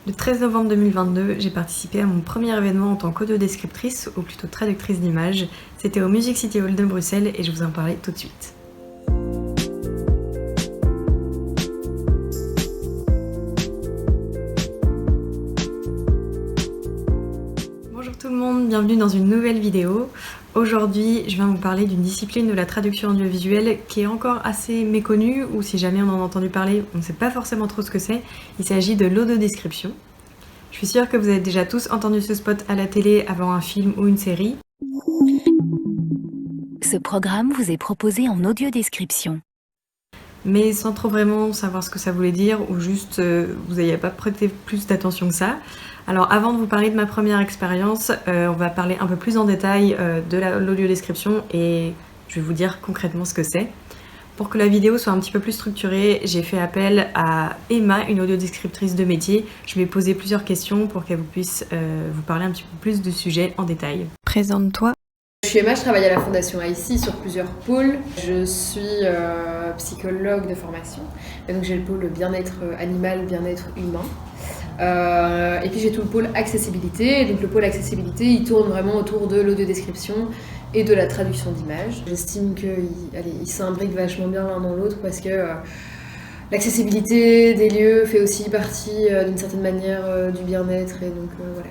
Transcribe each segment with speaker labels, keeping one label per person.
Speaker 1: Le 13 novembre 2022, j'ai participé à mon premier événement en tant qu'audiodescriptrice, ou plutôt traductrice d'images. C'était au Music City Hall de Bruxelles et je vous en parlais tout de suite. Bonjour tout le monde, bienvenue dans une nouvelle vidéo. Aujourd'hui, je viens vous parler d'une discipline de la traduction audiovisuelle qui est encore assez méconnue, ou si jamais on en a entendu parler, on ne sait pas forcément trop ce que c'est. Il s'agit de l'audiodescription. Je suis sûre que vous avez déjà tous entendu ce spot à la télé avant un film ou une série.
Speaker 2: Ce programme vous est proposé en audiodescription.
Speaker 1: Mais sans trop vraiment savoir ce que ça voulait dire, ou juste vous n'ayez pas prêté plus d'attention que ça. Alors avant de vous parler de ma première expérience, on va parler un peu plus en détail de l'audiodescription et je vais vous dire concrètement ce que c'est. Pour que la vidéo soit un petit peu plus structurée, j'ai fait appel à Emma, une audiodescriptrice de métier. Je lui ai posé plusieurs questions pour qu'elle puisse vous parler un petit peu plus du sujet en détail. Présente-toi.
Speaker 3: Je suis Emma, je travaille à la Fondation ICI sur plusieurs pôles. Je suis psychologue de formation, et donc j'ai le pôle bien-être animal, bien-être humain. Et puis j'ai tout le pôle accessibilité. Et donc le pôle accessibilité, il tourne vraiment autour de l'audiodescription et de la traduction d'images. J'estime qu'ils s'imbriquent vachement bien l'un dans l'autre parce que l'accessibilité des lieux fait aussi partie d'une certaine manière du bien-être. Et donc voilà,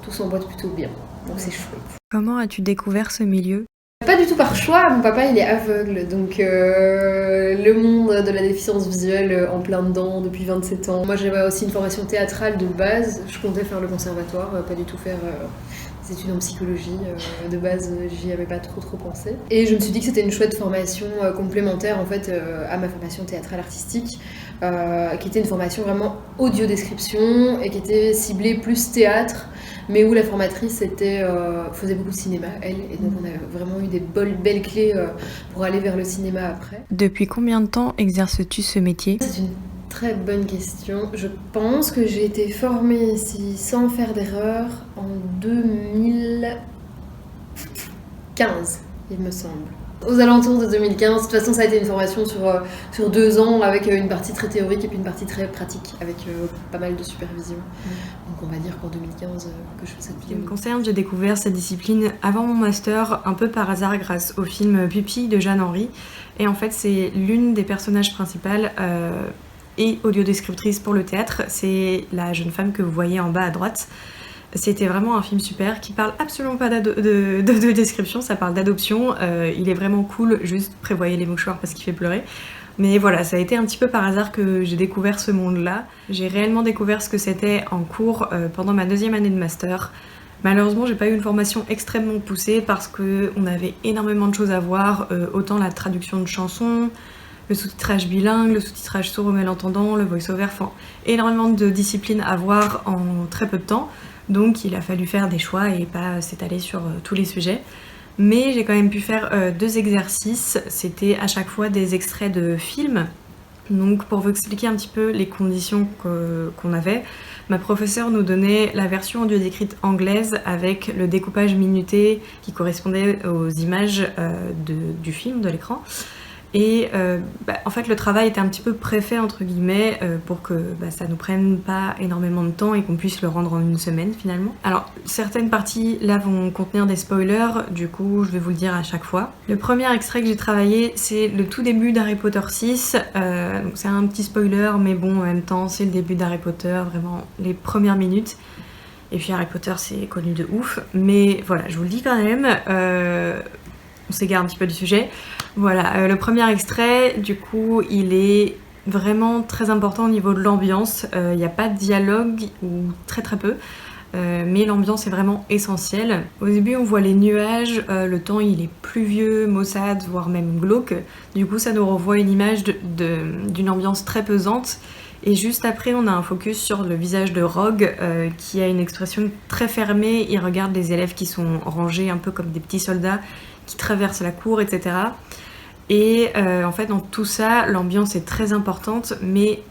Speaker 3: tout s'emboîte plutôt bien. Donc c'est chouette.
Speaker 1: Comment as-tu découvert ce milieu ?
Speaker 3: Pas du tout par choix, mon papa il est aveugle, donc le monde de la déficience visuelle en plein dedans depuis 27 ans. Moi j'avais aussi une formation théâtrale de base, je comptais faire le conservatoire, pas du tout faire des études en psychologie, de base j'y avais pas trop pensé. Et je me suis dit que c'était une chouette formation complémentaire en fait à ma formation théâtrale artistique, qui était une formation vraiment audio-description et qui était ciblée plus théâtre, mais où la formatrice faisait beaucoup de cinéma, elle, et donc on a vraiment eu des belles clés pour aller vers le cinéma après.
Speaker 1: Depuis combien de temps exerces-tu ce métier ?
Speaker 3: C'est une très bonne question. Je pense que j'ai été formée ici sans faire d'erreur en 2015, il me semble. Aux alentours de 2015, de toute façon ça a été une formation sur 2 ans avec une partie très théorique et puis une partie très pratique avec pas mal de supervision. Donc on va dire qu'en 2015 que je fais cette vidéo.
Speaker 1: Ce qui me concerne, j'ai découvert cette discipline avant mon master, un peu par hasard grâce au film Pupille de Jeanne Henry. Et en fait c'est l'une des personnages principales et audiodescriptrice pour le théâtre, c'est la jeune femme que vous voyez en bas à droite. C'était vraiment un film super qui parle absolument pas de description, ça parle d'adoption. Il est vraiment cool, juste prévoyez les mouchoirs parce qu'il fait pleurer. Mais voilà, ça a été un petit peu par hasard que j'ai découvert ce monde-là. J'ai réellement découvert ce que c'était en cours pendant ma 2e année de master. Malheureusement, j'ai pas eu une formation extrêmement poussée parce qu'on avait énormément de choses à voir, autant la traduction de chansons, le sous-titrage bilingue, le sous-titrage sourd ou malentendant, le voice-over, enfin énormément de disciplines à voir en très peu de temps. Donc il a fallu faire des choix et pas s'étaler sur tous les sujets. Mais j'ai quand même pu faire 2 exercices, c'était à chaque fois des extraits de films. Donc pour vous expliquer un petit peu les conditions qu'on avait, ma professeure nous donnait la version audio décrite anglaise avec le découpage minuté qui correspondait aux images du film, de l'écran. Et en fait le travail était un petit peu préfet entre guillemets pour que ça nous prenne pas énormément de temps et qu'on puisse le rendre en 1 semaine finalement. Alors certaines parties là vont contenir des spoilers, du coup je vais vous le dire à chaque fois. Le premier extrait que j'ai travaillé c'est le tout début d'Harry Potter 6, donc c'est un petit spoiler mais bon en même temps c'est le début d'Harry Potter, vraiment les premières minutes. Et puis Harry Potter c'est connu de ouf, mais voilà je vous le dis quand même, on s'égare un petit peu du sujet. Voilà, le premier extrait, du coup, il est vraiment très important au niveau de l'ambiance. Il n'y a pas de dialogue, ou très peu, mais l'ambiance est vraiment essentielle. Au début, on voit les nuages, le temps il est pluvieux, maussade, voire même glauque. Du coup, ça nous renvoie une image d'une ambiance très pesante. Et juste après, on a un focus sur le visage de Rogue, qui a une expression très fermée. Il regarde les élèves qui sont rangés un peu comme des petits soldats, qui traversent la cour, etc. Et en fait dans tout ça, l'ambiance est très importante, mais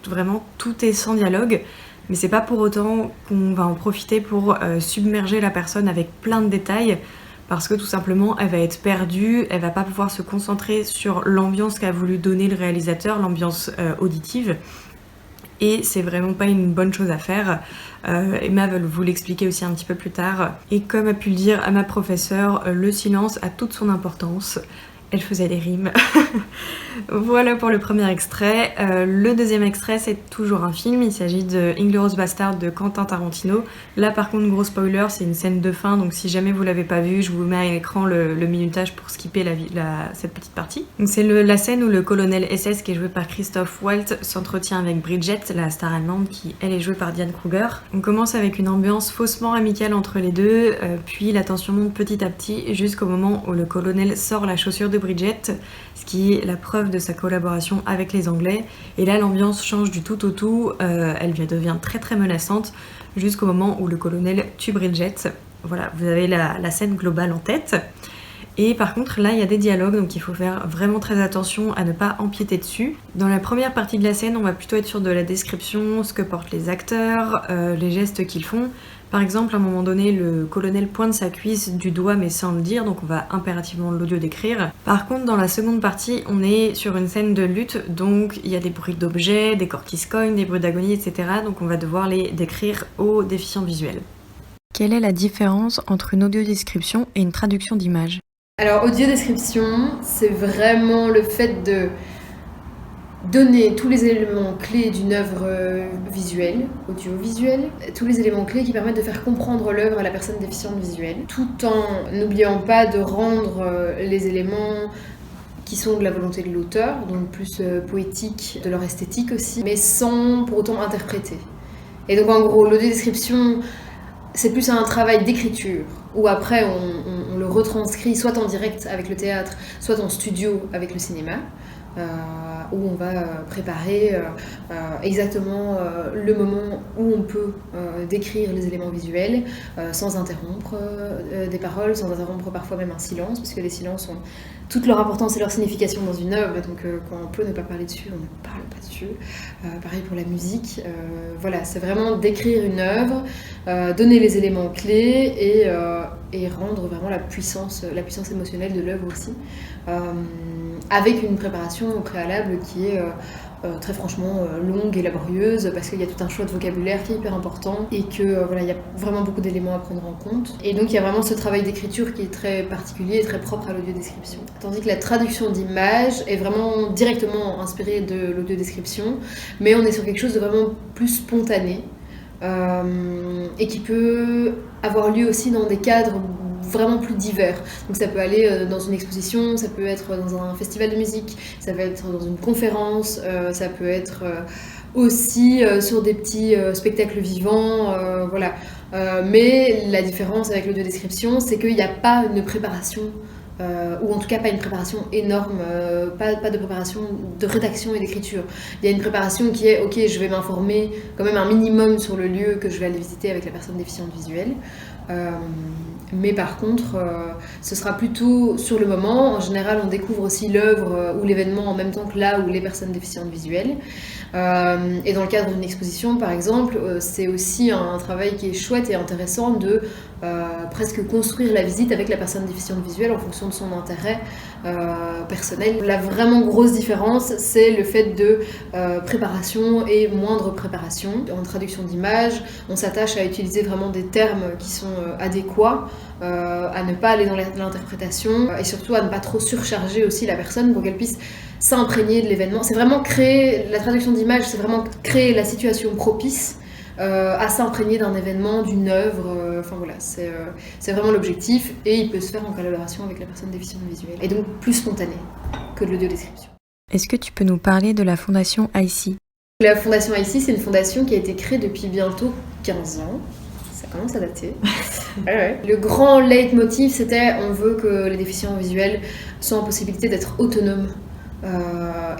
Speaker 1: vraiment tout est sans dialogue. Mais c'est pas pour autant qu'on va en profiter pour submerger la personne avec plein de détails, parce que tout simplement elle va être perdue, elle va pas pouvoir se concentrer sur l'ambiance qu'a voulu donner le réalisateur, l'ambiance auditive. et c'est vraiment pas une bonne chose à faire. Emma va vous l'expliquer aussi un petit peu plus tard. Et comme a pu le dire à ma professeure, le silence a toute son importance. Elle faisait des rimes. Voilà pour le premier extrait. Le deuxième extrait, c'est toujours un film. Il s'agit de Inglourious Basterds de Quentin Tarantino. Là, par contre, gros spoiler, c'est une scène de fin. Donc, si jamais vous l'avez pas vu, je vous mets à l'écran le minutage pour skipper cette petite partie. Donc, c'est la scène où le colonel SS, qui est joué par Christoph Waltz, s'entretient avec Bridget, la star allemande, qui elle est jouée par Diane Kruger. On commence avec une ambiance faussement amicale entre les deux, puis la tension monte petit à petit jusqu'au moment où le colonel sort la chaussure de Bridget, ce qui est la preuve de sa collaboration avec les Anglais. Et là, l'ambiance change du tout au tout, elle devient très très menaçante jusqu'au moment où le colonel tue Bridget. Voilà, vous avez la scène globale en tête. Et par contre, là, il y a des dialogues, donc il faut faire vraiment très attention à ne pas empiéter dessus. Dans la première partie de la scène, on va plutôt être sur de la description, ce que portent les acteurs, les gestes qu'ils font. Par exemple, à un moment donné, le colonel pointe sa cuisse du doigt mais sans le dire, donc on va impérativement l'audio décrire. Par contre, dans la seconde partie, on est sur une scène de lutte, donc il y a des bruits d'objets, des corps qui se cognent, des bruits d'agonie, etc. Donc on va devoir les décrire aux déficients visuels. Quelle est la différence entre une audiodescription et une traduction d'image ?
Speaker 3: Alors, audiodescription, c'est vraiment le fait de donner tous les éléments clés d'une œuvre visuelle, audiovisuelle, tous les éléments clés qui permettent de faire comprendre l'œuvre à la personne déficiente visuelle, tout en n'oubliant pas de rendre les éléments qui sont de la volonté de l'auteur, donc plus poétique, de leur esthétique aussi, mais sans pour autant interpréter. Et donc en gros, l'audiodescription, c'est plus un travail d'écriture, où après on le retranscrit soit en direct avec le théâtre, soit en studio avec le cinéma, où on va préparer exactement le moment où on peut décrire les éléments visuels sans interrompre des paroles, sans interrompre parfois même un silence, parce que les silences ont toute leur importance et leur signification dans une œuvre, donc quand on peut ne pas parler dessus, on ne parle pas dessus. Pareil pour la musique. Voilà, c'est vraiment décrire une œuvre, donner les éléments clés et rendre vraiment la puissance émotionnelle de l'œuvre aussi. Avec une préparation au préalable qui est très franchement longue et laborieuse, parce qu'il y a tout un choix de vocabulaire qui est hyper important et que voilà, il y a vraiment beaucoup d'éléments à prendre en compte. Et donc il y a vraiment ce travail d'écriture qui est très particulier et très propre à l'audiodescription. Tandis que la traduction d'image est vraiment directement inspirée de l'audiodescription, mais on est sur quelque chose de vraiment plus spontané et qui peut avoir lieu aussi dans des cadres vraiment plus divers. Donc ça peut aller dans une exposition, ça peut être dans un festival de musique, ça peut être dans une conférence, ça peut être aussi sur des petits spectacles vivants, voilà. Mais la différence avec l'audiodescription, c'est qu'il n'y a pas une préparation, ou en tout cas pas une préparation énorme, pas de préparation de rédaction et d'écriture. Il y a une préparation qui est, ok, je vais m'informer quand même un minimum sur le lieu que je vais aller visiter avec la personne déficiente visuelle. Mais par contre, ce sera plutôt sur le moment. En général, on découvre aussi l'œuvre ou l'événement en même temps que là où les personnes déficientes visuelles. Et dans le cadre d'une exposition, par exemple, c'est aussi un travail qui est chouette et intéressant de presque construire la visite avec la personne déficiente visuelle en fonction de son intérêt personnel. La vraiment grosse différence, c'est le fait de préparation et moindre préparation. En traduction d'image, on s'attache à utiliser vraiment des termes qui sont adéquats, à ne pas aller dans l'interprétation et surtout à ne pas trop surcharger aussi la personne pour qu'elle puisse s'imprégner de l'événement. C'est vraiment créer, la traduction d'image, c'est vraiment créer la situation propice à s'imprégner d'un événement, d'une œuvre, enfin voilà, c'est vraiment l'objectif et il peut se faire en collaboration avec la personne déficiente visuelle et donc plus spontané que de l'audiodescription.
Speaker 1: Est-ce que tu peux nous parler de la fondation IC ?
Speaker 3: La fondation IC, c'est une fondation qui a été créée depuis bientôt 15 ans. Ça commence à dater. Ouais. Le grand leitmotiv, c'était on veut que les déficients visuels soient en possibilité d'être autonomes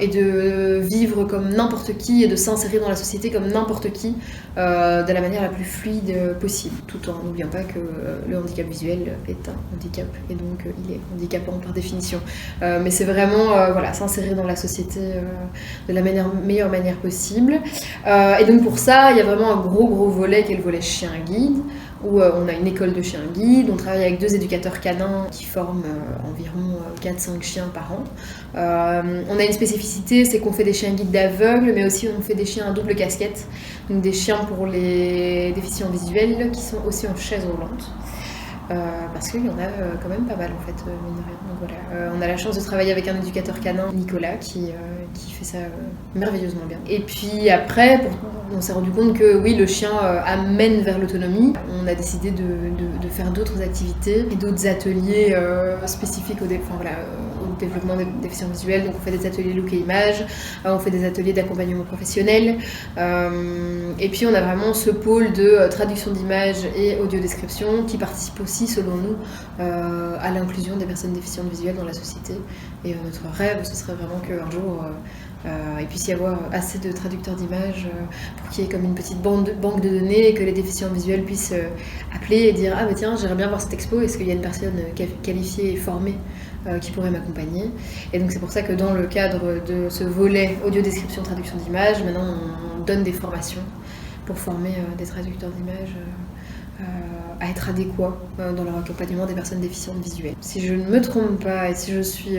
Speaker 3: et de vivre comme n'importe qui et de s'insérer dans la société comme n'importe qui de la manière la plus fluide possible, tout en n'oubliant pas que le handicap visuel est un handicap et donc il est handicapant par définition. Mais c'est vraiment voilà, s'insérer dans la société de la meilleure manière possible. Et donc pour ça, il y a vraiment un gros volet qui est le volet chien guide. où on a une école de chiens guides, on travaille avec 2 éducateurs canins qui forment environ 4-5 chiens par an. On a une spécificité, c'est qu'on fait des chiens guides d'aveugles, mais aussi on fait des chiens à double casquette, donc des chiens pour les déficients visuels qui sont aussi en chaise roulante. Parce qu'il y en a quand même pas mal en fait, mine de rien. Donc, voilà. On a la chance de travailler avec un éducateur canin, Nicolas, qui fait ça merveilleusement bien. Et puis après, on s'est rendu compte que oui, le chien amène vers l'autonomie. On a décidé de faire d'autres activités et d'autres ateliers spécifiques au développement des déficients visuels. Donc on fait des ateliers look et image, on fait des ateliers d'accompagnement professionnel. Et puis on a vraiment ce pôle de traduction d'images et audiodescription qui participe aussi, selon nous, à l'inclusion des personnes déficientes visuelles dans la société. Et notre rêve, ce serait vraiment qu'un jour, il puisse y avoir assez de traducteurs d'images pour qu'il y ait comme une petite banque de données et que les déficients visuels puissent appeler et dire « Ah bah tiens, j'aimerais bien voir cette expo, est-ce qu'il y a une personne qualifiée et formée qui pourrait m'accompagner ?» Et donc c'est pour ça que dans le cadre de ce volet audio-description, traduction d'images, maintenant on donne des formations pour former des traducteurs d'images à être adéquats dans leur accompagnement des personnes déficientes visuelles. Si je ne me trompe pas et si je suis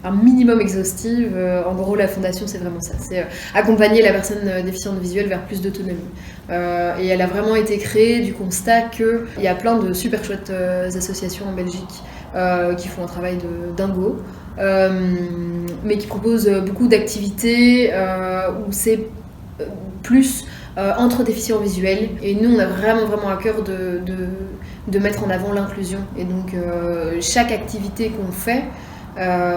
Speaker 3: un minimum exhaustive, en gros la fondation c'est vraiment ça, c'est accompagner la personne déficiente visuelle vers plus d'autonomie. Et elle a vraiment été créée du constat qu'il y a plein de super chouettes associations en Belgique qui font un travail de dingo, mais qui proposent beaucoup d'activités où c'est plus entre déficients visuels. Et nous, on a vraiment à cœur de mettre en avant l'inclusion. Et donc, chaque activité qu'on fait,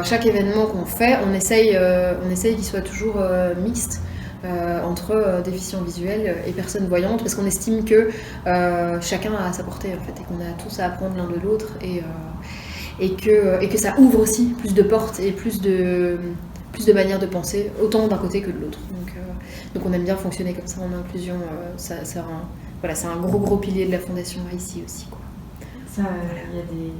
Speaker 3: chaque événement qu'on fait, on essaye qu'il soit toujours mixte entre déficients visuels et personnes voyantes, parce qu'on estime que chacun a à sa portée, en fait, et qu'on a tous à apprendre l'un de l'autre, et que ça ouvre aussi plus de portes et plus de manières de penser, autant d'un côté que de l'autre. Donc on aime bien fonctionner comme ça en inclusion. C'est un gros pilier de la fondation ici aussi, quoi.
Speaker 1: Ça, il y a des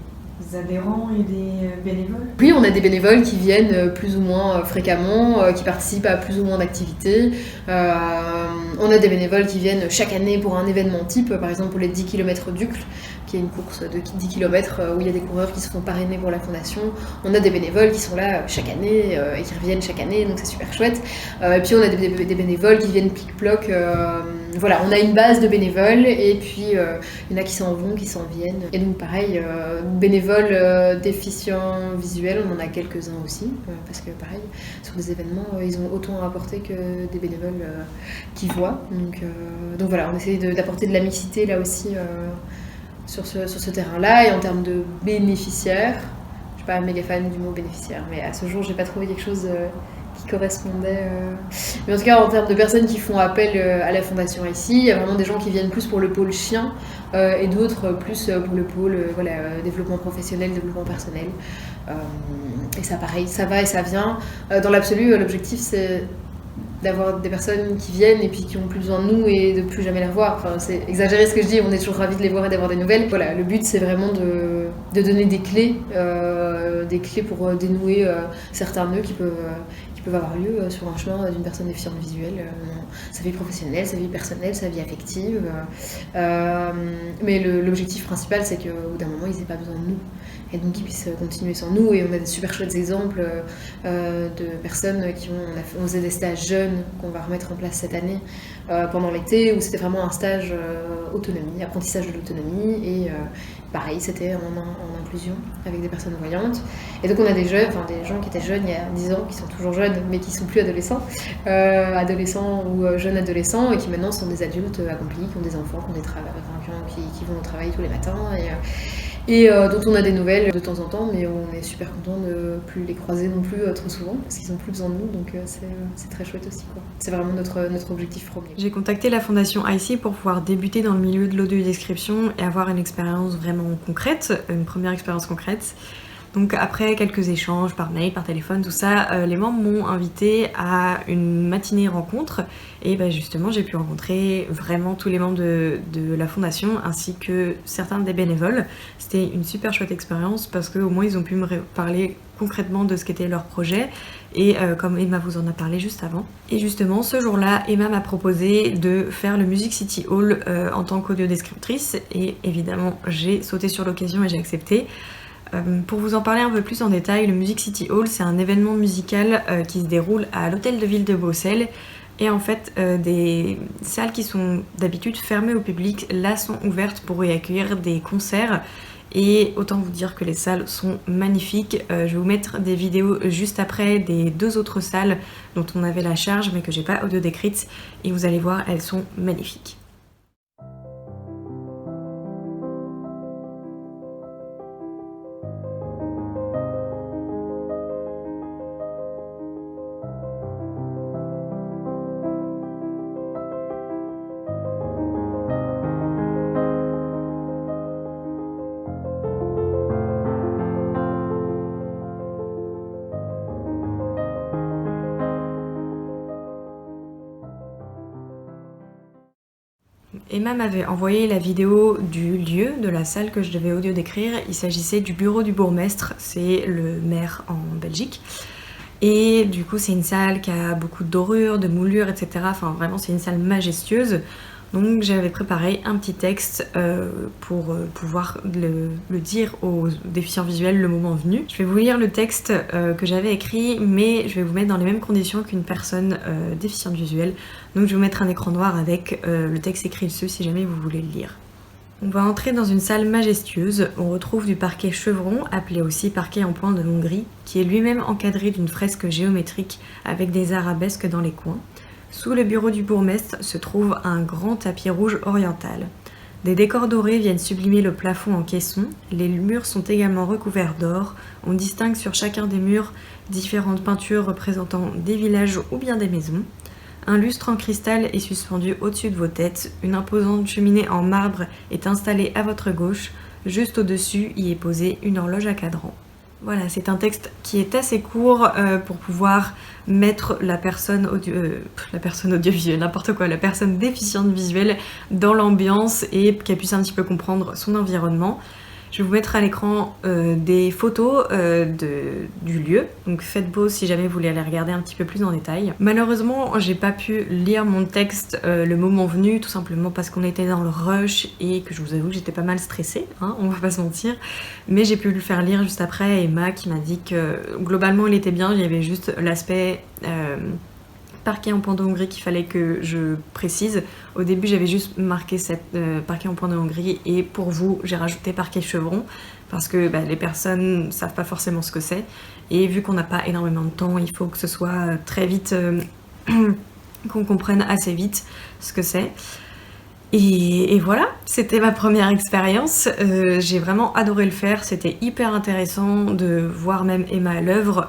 Speaker 1: adhérents et des bénévoles ?
Speaker 3: Oui, on a des bénévoles qui viennent plus ou moins fréquemment, qui participent à plus ou moins d'activités. On a des bénévoles qui viennent chaque année pour un événement type, par exemple pour les 10 km d'Uccle, qui est une course de 10 km où il y a des coureurs qui se font parrainer pour la fondation. On a des bénévoles qui sont là chaque année et qui reviennent chaque année, donc c'est super chouette. Et puis on a des bénévoles qui viennent plic-ploc. Voilà, on a une base de bénévoles et puis il y en a qui s'en vont, qui s'en viennent. Et donc pareil, bénévoles déficients visuels, on en a quelques-uns aussi, parce que pareil, sur des événements, ils ont autant à apporter que des bénévoles qui voient. Donc voilà, on essaie d'apporter de la mixité là aussi sur ce terrain-là. Et en termes de bénéficiaires, je suis pas méga fan du mot bénéficiaire, mais à ce jour, j'ai pas trouvé quelque chose qui correspondait. Mais en tout cas, en termes de personnes qui font appel à la fondation ici, il y a vraiment des gens qui viennent plus pour le pôle chien et d'autres plus pour le pôle développement professionnel, développement personnel. Et ça, pareil, ça va et ça vient. Dans l'absolu, l'objectif, c'est d'avoir des personnes qui viennent et puis qui ont plus besoin de nous et de plus jamais les revoir. Enfin, c'est exagéré ce que je dis, on est toujours ravis de les voir et d'avoir des nouvelles. Voilà, le but c'est vraiment de donner des clés pour dénouer certains nœuds qui peuvent avoir lieu sur un chemin d'une personne déficiente visuelle, sa vie professionnelle, sa vie personnelle, sa vie affective. Mais l'objectif principal c'est qu'au bout d'un moment ils n'aient pas besoin de nous. Et donc qu'ils puissent continuer sans nous. Et on a des super chouettes exemples de personnes on faisait des stages jeunes qu'on va remettre en place cette année pendant l'été, où c'était vraiment un stage autonomie, apprentissage de l'autonomie, et pareil, c'était en inclusion avec des personnes voyantes. Et donc on a des gens qui étaient jeunes il y a 10 ans, qui sont toujours jeunes, mais qui sont plus adolescents ou jeunes adolescents, et qui maintenant sont des adultes accomplis, qui ont des enfants, qui vont au travail tous les matins, et dont on a des nouvelles de temps en temps, mais on est super content de ne plus les croiser non plus trop souvent, parce qu'ils n'ont plus besoin de nous, donc c'est très chouette aussi, quoi. C'est vraiment notre objectif premier.
Speaker 1: J'ai contacté la fondation IC pour pouvoir débuter dans le milieu de l'audio-description et avoir une expérience vraiment concrète, une première expérience concrète. Donc après quelques échanges par mail, par téléphone, tout ça, les membres m'ont invité à une matinée rencontre et justement j'ai pu rencontrer vraiment tous les membres de la fondation ainsi que certains des bénévoles. C'était une super chouette expérience parce qu'au moins ils ont pu me parler concrètement de ce qu'était leur projet et comme Emma vous en a parlé juste avant. Et justement ce jour-là, Emma m'a proposé de faire le Music City Hall en tant qu'audiodescriptrice et évidemment j'ai sauté sur l'occasion et j'ai accepté. Pour vous en parler un peu plus en détail, le Music City Hall c'est un événement musical qui se déroule à l'hôtel de ville de Bruxelles et en fait des salles qui sont d'habitude fermées au public là sont ouvertes pour y accueillir des concerts et autant vous dire que les salles sont magnifiques. Je vais vous mettre des vidéos juste après des 2 autres salles dont on avait la charge mais que j'ai pas audio décrites et vous allez voir, elles sont magnifiques. Emma m'avait envoyé la vidéo du lieu, de la salle que je devais audio décrire. Il s'agissait du bureau du bourgmestre, c'est le maire en Belgique. Et du coup c'est une salle qui a beaucoup de dorures, de moulures, etc. Enfin vraiment c'est une salle majestueuse. Donc j'avais préparé un petit texte pour pouvoir le dire aux déficients visuels le moment venu. Je vais vous lire le texte que j'avais écrit, mais je vais vous mettre dans les mêmes conditions qu'une personne déficiente visuelle. Donc je vais vous mettre un écran noir avec le texte écrit dessus si jamais vous voulez le lire. On va entrer dans une salle majestueuse. On retrouve du parquet chevron, appelé aussi parquet en point de Hongrie, qui est lui-même encadré d'une fresque géométrique avec des arabesques dans les coins. Sous le bureau du bourgmestre se trouve un grand tapis rouge oriental. Des décors dorés viennent sublimer le plafond en caisson, les murs sont également recouverts d'or, on distingue sur chacun des murs différentes peintures représentant des villages ou bien des maisons. Un lustre en cristal est suspendu au-dessus de vos têtes, une imposante cheminée en marbre est installée à votre gauche, juste au-dessus y est posée une horloge à cadran. Voilà, c'est un texte qui est assez court pour pouvoir mettre la personne audiovisuelle, n'importe quoi, la personne déficiente visuelle dans l'ambiance et qu'elle puisse un petit peu comprendre son environnement. Je vais vous mettre à l'écran des photos du lieu, donc faites beau si jamais vous voulez aller regarder un petit peu plus en détail. Malheureusement, j'ai pas pu lire mon texte le moment venu, tout simplement parce qu'on était dans le rush et que je vous avoue que j'étais pas mal stressée, hein, on va pas se mentir. Mais j'ai pu le faire lire juste après à Emma qui m'a dit que globalement il était bien, il y avait juste l'aspect parquet en point de Hongrie qu'il fallait que je précise. Au début j'avais juste marqué cette parquet en point de Hongrie et pour vous j'ai rajouté parquet chevron parce que les personnes savent pas forcément ce que c'est et vu qu'on n'a pas énormément de temps il faut que ce soit très vite qu'on comprenne assez vite ce que c'est. Et voilà, c'était ma première expérience, j'ai vraiment adoré le faire, c'était hyper intéressant de voir même Emma à l'œuvre,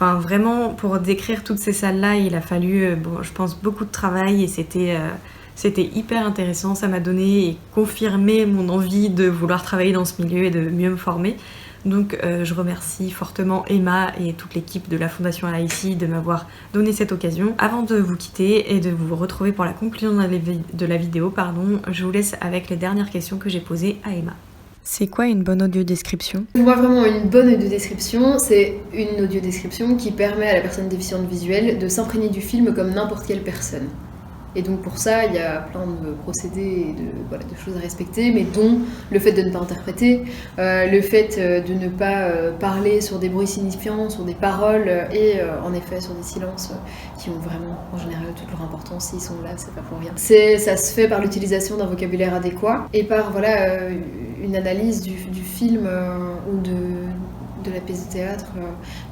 Speaker 1: Enfin, vraiment, pour décrire toutes ces salles-là, il a fallu, je pense, beaucoup de travail et c'était hyper intéressant. Ça m'a donné et confirmé mon envie de vouloir travailler dans ce milieu et de mieux me former. Donc, je remercie fortement Emma et toute l'équipe de la Fondation AICI de m'avoir donné cette occasion. Avant de vous quitter et de vous retrouver pour la conclusion de la vidéo, je vous laisse avec les dernières questions que j'ai posées à Emma. C'est quoi une bonne audiodescription ?
Speaker 3: Pour moi, vraiment, une bonne audiodescription, c'est une audiodescription qui permet à la personne déficiente visuelle de s'imprégner du film comme n'importe quelle personne. Et donc pour ça, il y a plein de procédés et de choses à respecter, mais dont le fait de ne pas interpréter, le fait de ne pas parler sur des bruits signifiants, sur des paroles, et en effet sur des silences qui ont vraiment, en général, toute leur importance. S'ils sont là, c'est pas pour rien. Ça se fait par l'utilisation d'un vocabulaire adéquat, et par une analyse du film ou de la pièce de théâtre.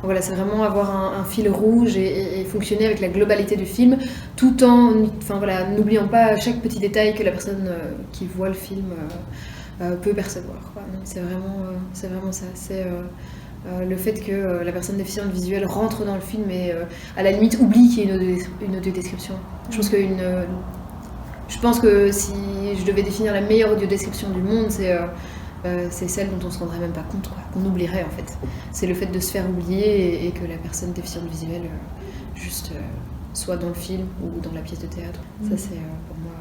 Speaker 3: Voilà, c'est vraiment avoir un fil rouge et fonctionner avec la globalité du film, tout en n'oubliant pas chaque petit détail que la personne qui voit le film peut percevoir. C'est vraiment ça. C'est le fait que la personne déficiente visuelle rentre dans le film et à la limite oublie qu'il y ait une audiodescription. Je pense que si je devais définir la meilleure audiodescription du monde, C'est celle dont on se rendrait même pas compte, quoi, qu'on oublierait en fait. C'est le fait de se faire oublier et que la personne déficiente visuelle juste soit dans le film ou dans la pièce de théâtre. Ça c'est pour moi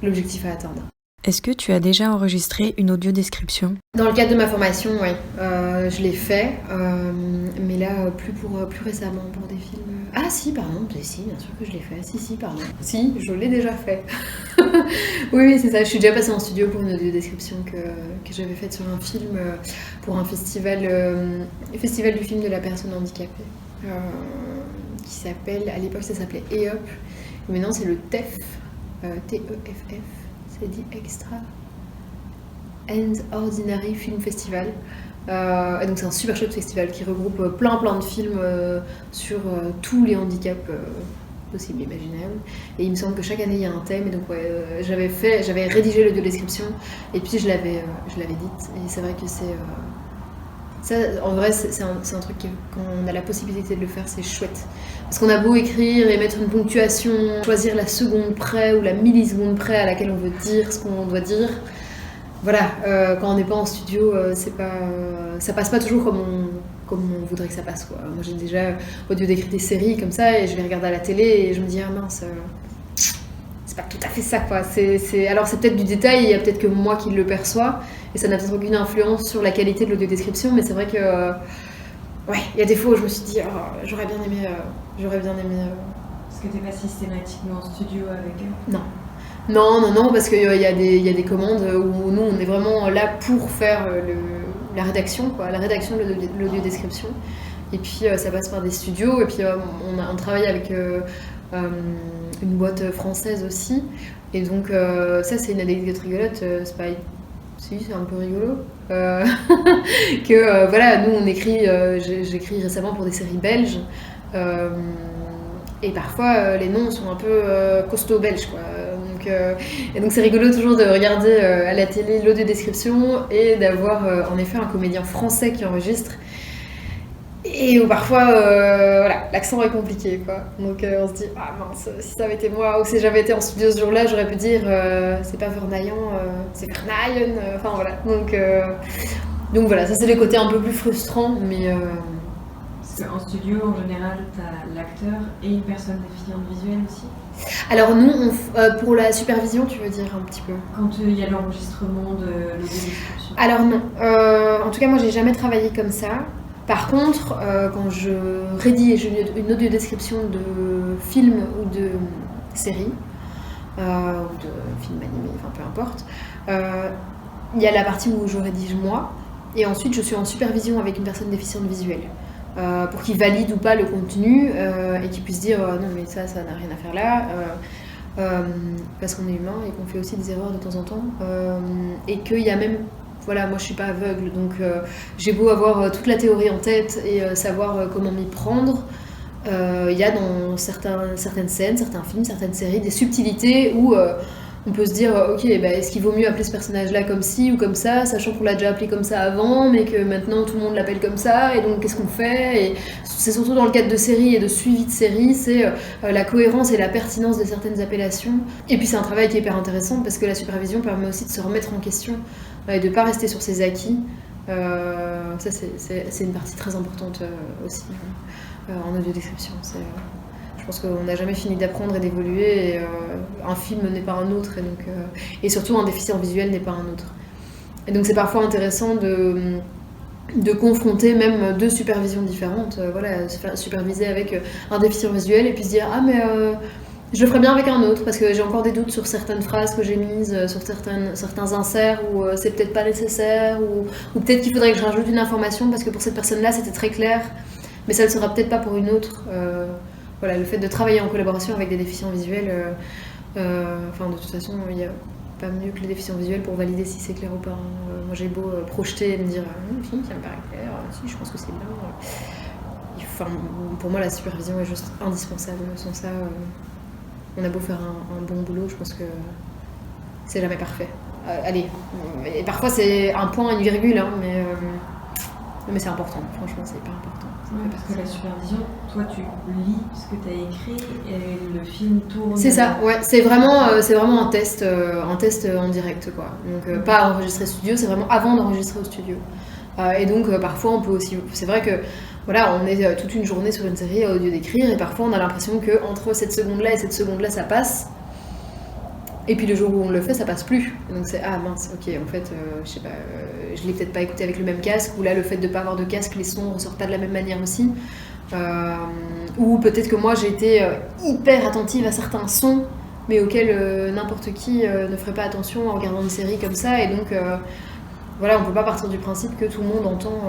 Speaker 3: l'objectif à atteindre.
Speaker 1: Est-ce que tu as déjà enregistré une audio-description ?
Speaker 3: Dans le cadre de ma formation, oui, je l'ai fait, mais là plus récemment pour des films. Ah si, pardon, si, bien sûr que je l'ai fait. Si, pardon. Si, je l'ai déjà fait. Oui, c'est ça. Je suis déjà passée en studio pour une audio-description que j'avais faite sur un film pour un festival du film de la personne handicapée, qui s'appelle, à l'époque ça s'appelait EOP, et maintenant c'est le TEF, TEFF. C'est dit Extra and Ordinary Film Festival. Et donc c'est un super chouette festival qui regroupe plein de films sur tous les handicaps possibles et imaginables. Et il me semble que chaque année il y a un thème. Et donc j'avais rédigé l'audio-description et puis je l'avais dite. Et c'est vrai que ça, en vrai, c'est un truc quand on a la possibilité de le faire, c'est chouette. Parce qu'on a beau écrire et mettre une ponctuation, choisir la seconde près ou la milliseconde près à laquelle on veut dire ce qu'on doit dire. Voilà, quand on n'est pas en studio, ça passe pas toujours comme on voudrait que ça passe, quoi. Moi j'ai déjà audio décrit des séries comme ça et je les regarde à la télé et je me dis ah mince, c'est pas tout à fait ça, quoi. Alors c'est peut-être du détail, il y a peut-être que moi qui le perçois et ça n'a peut-être aucune influence sur la qualité de l'audio-description, mais c'est vrai que ouais, il y a des fois où je me suis dit j'aurais bien aimé.
Speaker 1: Parce que t'es pas systématiquement en studio avec eux ?
Speaker 3: Non, parce qu'il y a des commandes où nous on est vraiment là pour faire la rédaction, quoi, la rédaction de l'audio-description. Et puis ça passe par des studios, et puis on travaille avec une boîte française aussi. Et donc ça c'est une anecdote rigolote, c'est pas... Si, c'est un peu rigolo. Voilà, nous on écrit, j'écris récemment pour des séries belges. Et parfois les noms sont un peu costauds belges, quoi. Et donc c'est rigolo toujours de regarder à la télé l'audio-description et d'avoir en effet un comédien français qui enregistre. Et où parfois, voilà, l'accent est compliqué, quoi. Donc on se dit, ah mince, si ça avait été moi, ou si j'avais été en studio ce jour-là, j'aurais pu dire, c'est pas Vernayan, c'est Vernayen, enfin voilà. Donc voilà, ça c'est les côtés un peu plus frustrants, mais...
Speaker 1: Parce qu'en studio, en général, t'as l'acteur et une personne déficiente visuelle aussi.
Speaker 3: Alors nous, pour la supervision, tu veux dire un petit peu ?
Speaker 1: Quand il y a l'enregistrement de l'audio-description.
Speaker 3: Alors non, en tout cas moi j'ai jamais travaillé comme ça. Par contre, quand je rédige une audio-description de film ou de série, ou de film animé, enfin peu importe, il y a la partie où je rédige moi, et ensuite je suis en supervision avec une personne déficiente visuelle. Pour qu'il valide ou pas le contenu et qu'il puisse dire non mais ça n'a rien à faire là, parce qu'on est humain et qu'on fait aussi des erreurs de temps en temps, et qu'il y a même... Voilà, moi je suis pas aveugle, donc j'ai beau avoir toute la théorie en tête et savoir comment m'y prendre, il y a dans certaines scènes, certains films, certaines séries, des subtilités où on peut se dire ok, est-ce qu'il vaut mieux appeler ce personnage-là comme ci ou comme ça, sachant qu'on l'a déjà appelé comme ça avant, mais que maintenant tout le monde l'appelle comme ça, et donc qu'est-ce qu'on fait ? Et c'est surtout dans le cadre de séries et de suivi de séries, c'est la cohérence et la pertinence de certaines appellations. Et puis c'est un travail qui est hyper intéressant parce que la supervision permet aussi de se remettre en question et de ne pas rester sur ses acquis. Ça c'est une partie très importante aussi en audio-description. Je pense qu'on n'a jamais fini d'apprendre et d'évoluer, et un film n'est pas un autre, et surtout un déficient visuel n'est pas un autre. Et donc c'est parfois intéressant de confronter même deux supervisions différentes, voilà, superviser avec un déficient visuel et puis se dire ah mais je le ferais bien avec un autre parce que j'ai encore des doutes sur certaines phrases que j'ai mises, sur certains inserts où c'est peut-être pas nécessaire, ou peut-être qu'il faudrait que je rajoute une information parce que pour cette personne-là c'était très clair, mais ça ne le sera peut-être pas pour une autre. Voilà, le fait de travailler en collaboration avec des déficients visuels, de toute façon, il n'y a pas mieux que les déficients visuels pour valider si c'est clair ou pas. Moi, j'ai beau projeter et me dire si, ça me paraît clair, si, je pense que c'est bien. Pour moi, la supervision est juste indispensable. Sans ça, on a beau faire un bon boulot, je pense que c'est jamais parfait. Allez, et parfois c'est un point, une virgule, hein, mais Mais c'est important, franchement, c'est hyper important.
Speaker 1: Parce que la supervision, toi tu lis ce que tu as écrit et le film tourne.
Speaker 3: C'est ça, ouais, c'est vraiment un test en direct, quoi. Donc pas enregistré studio, c'est vraiment avant d'enregistrer au studio. Et donc parfois on peut aussi, c'est vrai que voilà, on est toute une journée sur une série au lieu d'écrire et parfois on a l'impression que entre cette seconde-là et cette seconde-là ça passe. Et puis le jour où on le fait, ça passe plus. Et donc c'est ah mince, ok, en fait, je sais pas, je l'ai peut-être pas écouté avec le même casque, ou là le fait de pas avoir de casque, les sons ressortent pas de la même manière aussi. Ou peut-être que moi j'ai été hyper attentive à certains sons, mais auxquels n'importe qui ne ferait pas attention en regardant une série comme ça. Et donc voilà, on peut pas partir du principe que tout le monde entend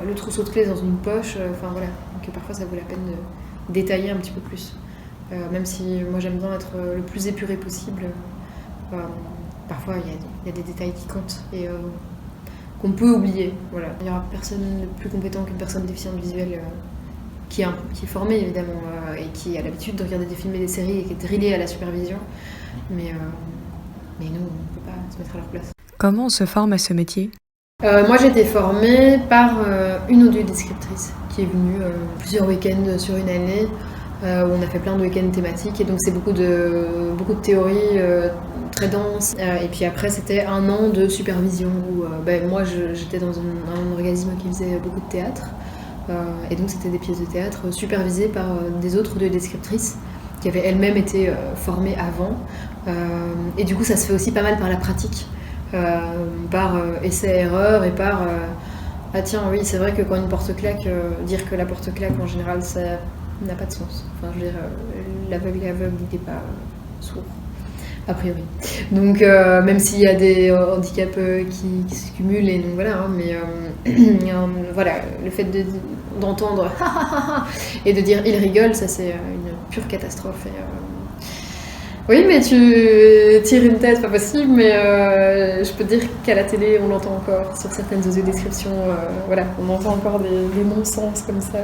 Speaker 3: le trousseau de clés dans une poche. Enfin voilà, donc parfois ça vaut la peine de détailler un petit peu plus. Même si moi j'aime bien être le plus épuré possible, parfois il y a des détails qui comptent et qu'on peut oublier. Voilà. Il n'y aura personne de plus compétent qu'une personne déficiente visuelle qui est formée évidemment et qui a l'habitude de regarder des films et des séries et qui est drillée à la supervision. Mais nous, on ne peut pas se mettre à leur place.
Speaker 1: Comment on se forme à ce métier ?
Speaker 3: Moi j'ai été formée par une audiodescriptrice qui est venue plusieurs week-ends sur une année. Où on a fait plein de week-ends thématiques et donc c'est beaucoup de théories très denses et puis après c'était 1 an de supervision où moi j'étais dans un organisme qui faisait beaucoup de théâtre et donc c'était des pièces de théâtre supervisées par des autres audiodescriptrices qui avaient elles-mêmes été formées avant et du coup ça se fait aussi pas mal par la pratique par essai-erreur et par ah tiens oui c'est vrai que quand une porte claque dire que la porte claque en général ça n'a pas de sens. Enfin, je veux dire, l'aveugle est aveugle, il n'est pas sourd, a priori. Donc, même s'il y a des handicaps qui se cumulent, et donc voilà, hein, mais voilà, le fait d'entendre et de dire il rigole, ça c'est une pure catastrophe. Et, oui, mais tu tires une tête, pas possible, mais je peux te dire qu'à la télé, on l'entend encore sur certaines audiodescriptions. Voilà, on entend encore des non-sens comme ça.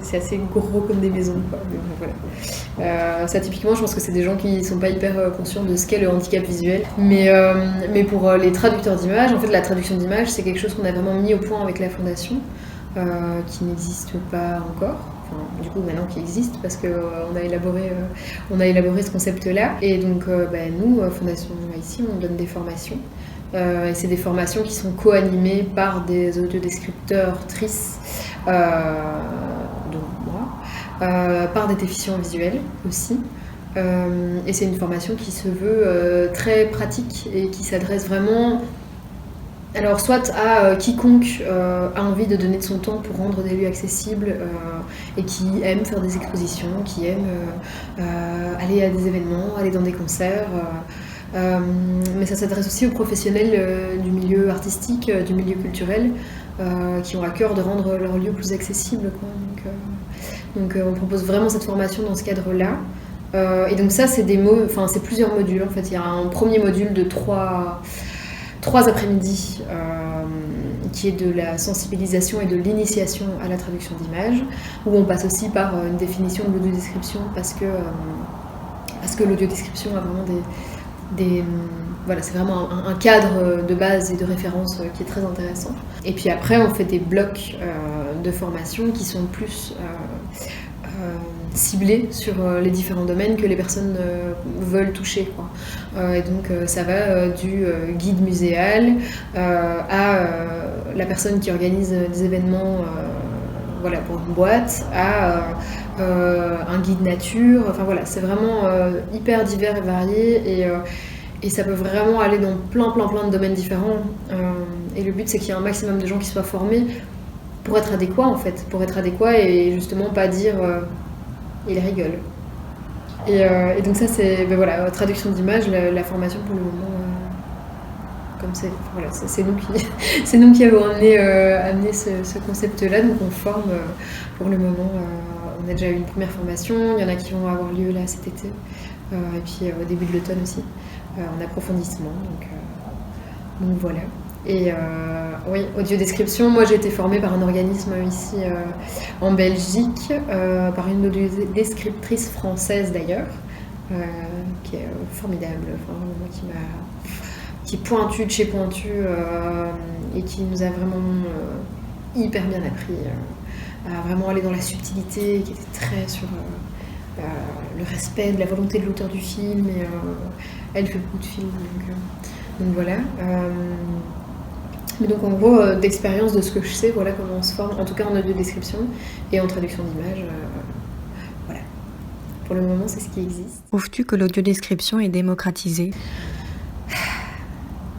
Speaker 3: C'est assez gros comme des maisons, quoi. Mais, voilà. Ça, typiquement, je pense que c'est des gens qui sont pas hyper conscients de ce qu'est le handicap visuel. Mais pour les traducteurs d'images, en fait, la traduction d'images, c'est quelque chose qu'on a vraiment mis au point avec la Fondation, qui n'existe pas encore. Enfin, du coup maintenant qui existe parce qu'on a élaboré ce concept-là. Et donc nous, Fondation ici, on donne des formations. Et c'est des formations qui sont co-animées par des audiodescripteurs-trices, dont moi, par des déficients visuels aussi. Et c'est une formation qui se veut très pratique et qui s'adresse vraiment... Alors soit à quiconque a envie de donner de son temps pour rendre des lieux accessibles et qui aime faire des expositions, qui aime aller à des événements, aller dans des concerts. Mais ça s'adresse aussi aux professionnels du milieu artistique, du milieu culturel, qui ont à cœur de rendre leurs lieux plus accessibles, quoi. Donc on propose vraiment cette formation dans ce cadre-là. Et donc ça, c'est plusieurs modules en fait. Il y a un premier module de 3 après-midi qui est de la sensibilisation et de l'initiation à la traduction d'images, où on passe aussi par une définition de l'audiodescription parce que l'audiodescription a vraiment voilà, c'est vraiment un cadre de base et de référence qui est très intéressant. Et puis après, on fait des blocs de formation qui sont plus ciblés sur les différents domaines que les personnes veulent toucher, quoi. Et donc ça va du guide muséal à la personne qui organise des événements voilà, pour une boîte, à un guide nature. Enfin voilà, c'est vraiment hyper divers et varié et ça peut vraiment aller dans plein de domaines différents. Et le but c'est qu'il y ait un maximum de gens qui soient formés pour être adéquats en fait, et justement pas dire il rigole. Et donc ça c'est voilà, traduction d'image, la formation pour le moment comme c'est nous qui avons amené ce concept-là, donc on forme pour le moment. On a déjà eu une première formation, il y en a qui vont avoir lieu là cet été, et puis au début de l'automne aussi, en approfondissement. Donc voilà. Et oui, audiodescription, moi j'ai été formée par un organisme ici en Belgique, par une audiodescriptrice française d'ailleurs, qui est formidable, qui est pointue de chez pointue et qui nous a vraiment hyper bien appris, à vraiment aller dans la subtilité, qui était très sur le respect de la volonté de l'auteur du film, et elle fait beaucoup de films, donc voilà. Mais donc en gros, d'expérience de ce que je sais, voilà comment on se forme, en tout cas en audio-description et en traduction d'image. Voilà. Pour le moment, c'est ce qui existe.
Speaker 1: Trouves-tu que l'audio-description est démocratisée ?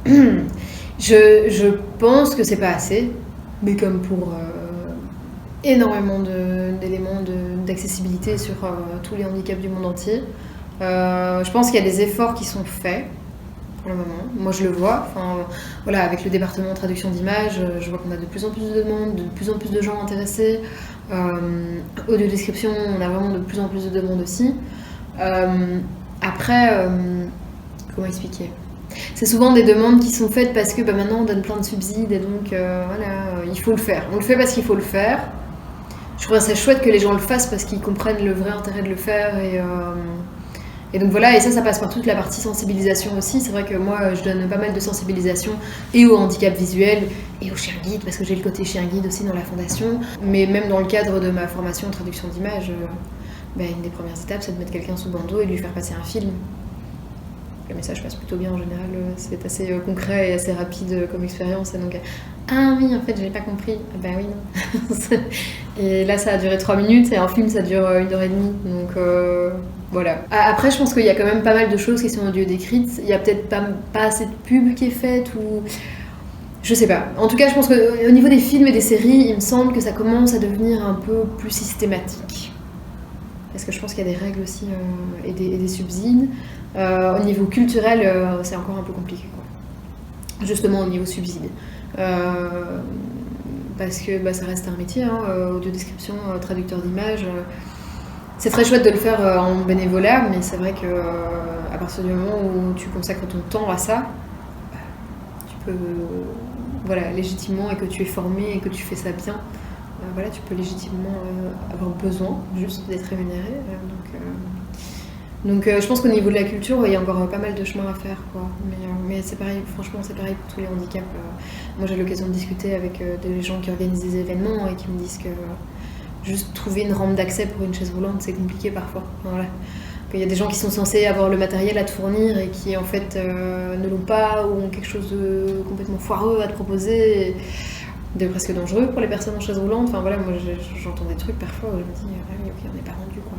Speaker 3: Je pense que c'est pas assez, mais comme pour énormément d'éléments d'accessibilité sur tous les handicaps du monde entier, je pense qu'il y a des efforts qui sont faits. Pour le moment. Moi je le vois, voilà, avec le département de traduction d'images, je vois qu'on a de plus en plus de demandes, de plus en plus de gens intéressés. Audio-description, on a vraiment de plus en plus de demandes aussi. Après, comment expliquer ? C'est souvent des demandes qui sont faites parce que maintenant on donne plein de subsides et donc voilà, il faut le faire. On le fait parce qu'il faut le faire. Je trouve ça chouette que les gens le fassent parce qu'ils comprennent le vrai intérêt de le faire et donc voilà, et ça passe par toute la partie sensibilisation aussi. C'est vrai que moi, je donne pas mal de sensibilisation et au handicap visuel et au chien guide, parce que j'ai le côté chien guide aussi dans la fondation. Mais même dans le cadre de ma formation en traduction d'image, une des premières étapes, c'est de mettre quelqu'un sous bandeau et de lui faire passer un film. Le message passe plutôt bien en général, c'est assez concret et assez rapide comme expérience. Et donc, ah oui, en fait, j'avais pas compris. Ah bah oui, non. Et là, ça a duré 3 minutes et un film, ça dure 1h30. Donc voilà. Après, je pense qu'il y a quand même pas mal de choses qui sont audio décrites. Il y a peut-être pas assez de pub qui est faite ou. Je sais pas. En tout cas, je pense qu'au niveau des films et des séries, il me semble que ça commence à devenir un peu plus systématique. Parce que je pense qu'il y a des règles aussi et des subsides. Au niveau culturel, c'est encore un peu compliqué, quoi. Justement au niveau subside. Parce que ça reste un métier, audio-description, traducteur d'images. C'est très chouette de le faire en bénévolat, mais c'est vrai qu'à partir du moment où tu consacres ton temps à ça, tu peux, légitimement, et que tu es formé et que tu fais ça bien, tu peux légitimement avoir besoin juste d'être rémunéré. Donc je pense qu'au niveau de la culture, il y a encore pas mal de chemin à faire, quoi. Mais c'est pareil, franchement, c'est pareil pour tous les handicaps. Moi, j'ai l'occasion de discuter avec des gens qui organisent des événements et qui me disent que juste trouver une rampe d'accès pour une chaise roulante, c'est compliqué parfois. Voilà. Qu'il y a des gens qui sont censés avoir le matériel à te fournir et qui, en fait, ne l'ont pas ou ont quelque chose de complètement foireux à te proposer, de presque dangereux pour les personnes en chaise roulante. Enfin, voilà, moi, j'entends des trucs parfois où je me dis, ok, on n'est pas rendu, quoi.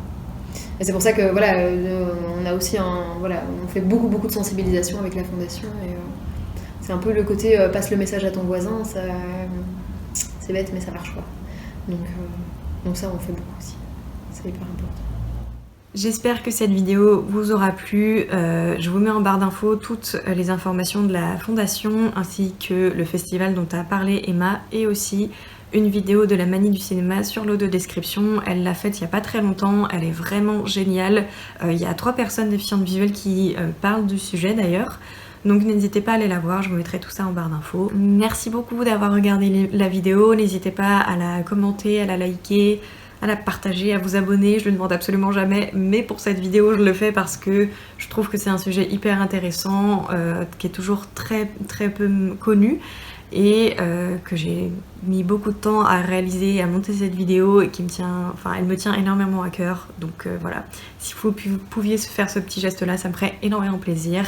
Speaker 3: Et c'est pour ça que on a aussi on fait beaucoup de sensibilisation avec la fondation et c'est un peu le côté passe le message à ton voisin, ça, c'est bête mais ça marche pas. Donc ça on fait beaucoup aussi, c'est hyper important.
Speaker 1: J'espère que cette vidéo vous aura plu. Je vous mets en barre d'infos toutes les informations de la fondation ainsi que le festival dont a parlé Emma et aussi une vidéo de la manie du cinéma sur l'audio-description. Elle l'a faite il n'y a pas très longtemps, elle est vraiment géniale. Il y a 3 personnes déficientes visuelles qui parlent du sujet d'ailleurs. Donc n'hésitez pas à aller la voir, je vous mettrai tout ça en barre d'infos. Merci beaucoup d'avoir regardé la vidéo, n'hésitez pas à la commenter, à la liker, à la partager, à vous abonner, je le demande absolument jamais, mais pour cette vidéo je le fais parce que je trouve que c'est un sujet hyper intéressant, qui est toujours très peu connu, et que j'ai mis beaucoup de temps à réaliser et à monter cette vidéo et qui elle me tient énormément à cœur. Donc voilà, si vous pouviez faire ce petit geste là, ça me ferait énormément plaisir.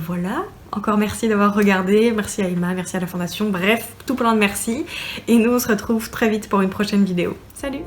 Speaker 1: Voilà, encore merci d'avoir regardé, merci à Emma, merci à la fondation, bref, tout plein de merci, et nous on se retrouve très vite pour une prochaine vidéo. Salut!